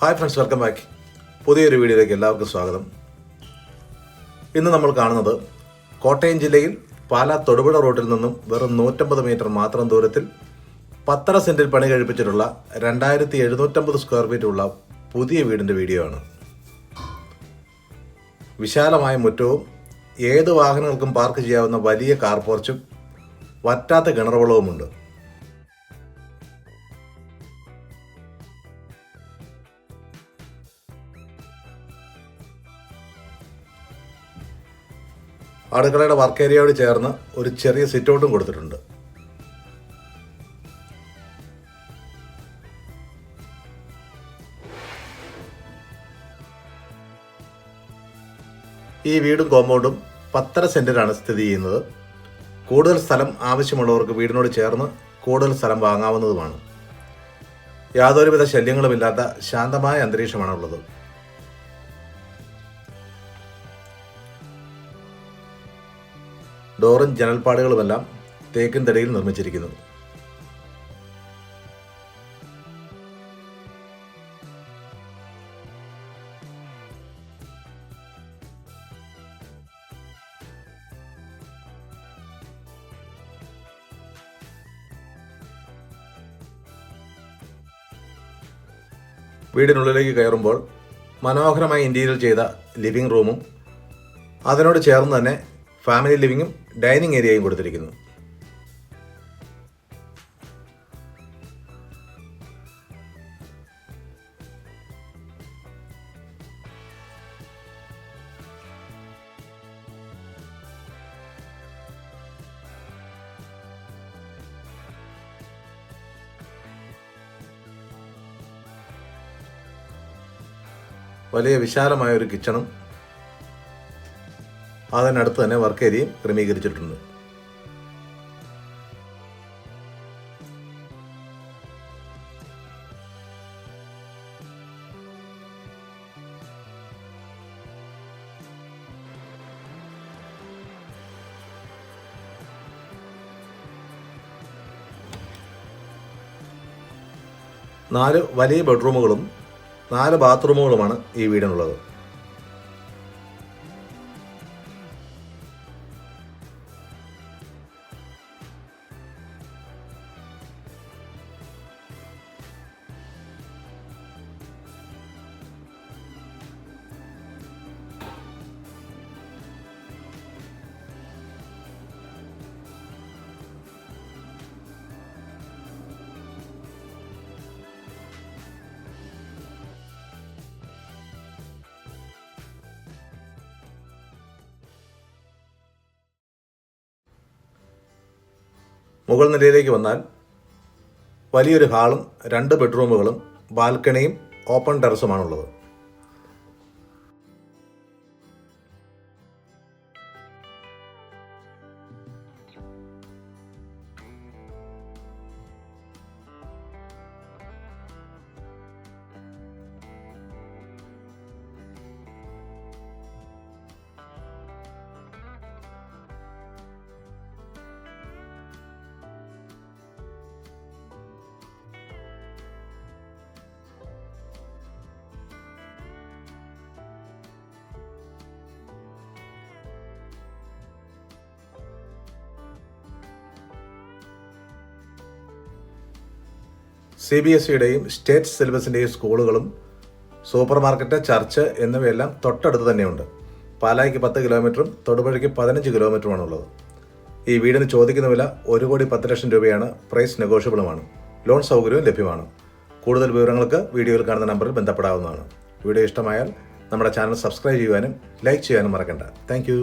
Hi friends, welcome back. പുതിയൊരു വീഡിയോയിലേക്ക് എല്ലാവർക്കും സ്വാഗതം. ഇന്ന് നമ്മൾ കാണുന്നത് കോട്ടയം ജില്ലയിൽ പാലാ തൊടുപുഴ റോഡിൽ നിന്നും വെറും 150 മീറ്റർ മാത്രം ദൂരത്തിൽ 10 സെന്റിൽ പണി കഴിപ്പിച്ചിട്ടുള്ള 2750 സ്ക്വയർ ഫീറ്റ് ഉള്ള പുതിയ വീടിൻ്റെ വീഡിയോ ആണ്. വിശാലമായ മുറ്റവും ഏത് വാഹനങ്ങൾക്കും പാർക്ക് ചെയ്യാവുന്ന വലിയ കാർ പോർച്ചും വറ്റാത്ത കിണറുവളവുമുണ്ട്. അടുക്കളയുടെ വർക്ക് ഏരിയയോട് ചേർന്ന് ഒരു ചെറിയ സിറ്റ് ഔട്ടും കൊടുത്തിട്ടുണ്ട്. ഈ വീടും കോമ്പൗണ്ടും 10 സെന്റിലാണ് സ്ഥിതി ചെയ്യുന്നത്. കൂടുതൽ സ്ഥലം ആവശ്യമുള്ളവർക്ക് വീടിനോട് ചേർന്ന് കൂടുതൽ സ്ഥലം വാങ്ങാവുന്നതുമാണ്. യാതൊരുവിധ ശല്യങ്ങളുമില്ലാത്ത ശാന്തമായ അന്തരീക്ഷമാണുള്ളത്. ഡോറും ജനൽപ്പാടുകളുമെല്ലാം തേക്കിൻ തടിയിൽ നിർമ്മിച്ചിരിക്കുന്നു. വീടിനുള്ളിലേക്ക് കയറുമ്പോൾ മനോഹരമായി ഇന്റീരിയർ ചെയ്ത ലിവിംഗ് റൂമും അതിനോട് ചേർന്ന് തന്നെ ഫാമിലി ലിവിങ്ങും ഡൈനിങ് ഏരിയയും കൊടുത്തിരിക്കുന്നു. വലിയ വിശാലമായ ഒരു കിച്ചണും അതിനടുത്ത് തന്നെ വർക്ക് ഏരിയയും ക്രമീകരിച്ചിട്ടുണ്ട്. നാല് വലിയ ബെഡ്റൂമുകളും 4 ബാത്റൂമുകളുമാണ് ഈ വീടിനുള്ളത്. മുകൾ നിലയിലേക്ക് വന്നാൽ വലിയൊരു ഹാളും 2 ബെഡ്റൂമുകളും ബാൽക്കണിയും ഓപ്പൺ ടെറസുമാണുള്ളത്. CBSEയുടെയും സ്റ്റേറ്റ് സിലബസിൻ്റെയും സ്കൂളുകളും സൂപ്പർ മാർക്കറ്റ്, ചർച്ച് എന്നിവയെല്ലാം തൊട്ടടുത്ത് തന്നെയുണ്ട്. പാലായ്ക്ക് 10 കിലോമീറ്ററും തൊടുപുഴയ്ക്ക് 15 കിലോമീറ്ററുമാണുള്ളത്. ഈ വീടിന് ചോദിക്കുന്ന വില 1,10,00,000 രൂപയാണ്. പ്രൈസ് നെഗോഷ്യബിളുമാണ്. ലോൺ സൗകര്യവും ലഭ്യമാണ്. കൂടുതൽ വിവരങ്ങൾക്ക് വീഡിയോയിൽ കാണുന്ന നമ്പറിൽ ബന്ധപ്പെടാവുന്നതാണ്. വീഡിയോ ഇഷ്ടമായാൽ നമ്മുടെ ചാനൽ സബ്സ്ക്രൈബ് ചെയ്യുവാനും ലൈക്ക് ചെയ്യാനും മറക്കണ്ട. താങ്ക്